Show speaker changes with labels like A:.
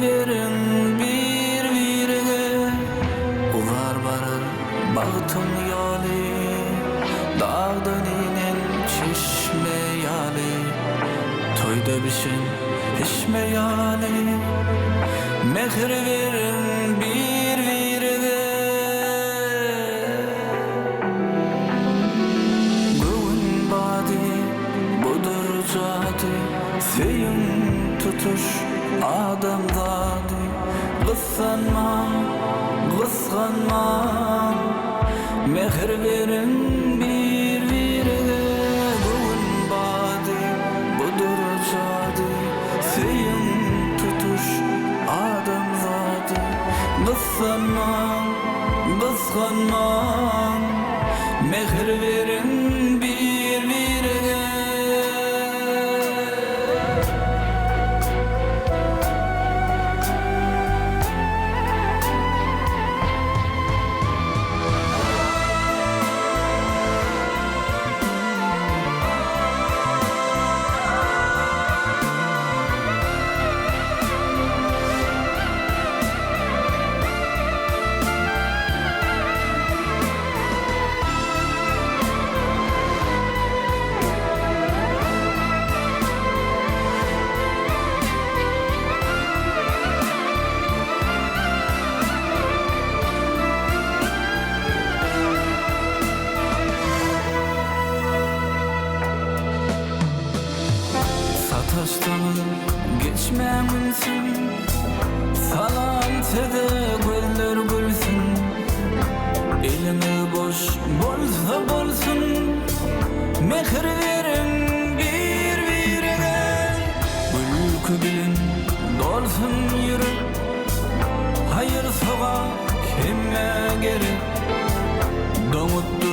A: verin bir-birine. Ular barar bagtın ýaly, dağdan inen çeşme ýaly, toýda bişen eşme ýaly. Mehr verin bir-birine. Göwün bady budur jady, seýin tutuş adam zady. Gyssanma, gysganma, mehr verin bir-birine. Göwün bady budur jady, seýin tutuş adam zady. Gyssanma, gysganma, mehr verin bir-birine. Sataşdan geçmemişsin, salam sede göller gülsün. Elini boş bolsa bolsun, mehr verin bir-birine. Gülkü bilin dolsun yürü, hayır soğa kemme gerek. Doňutdy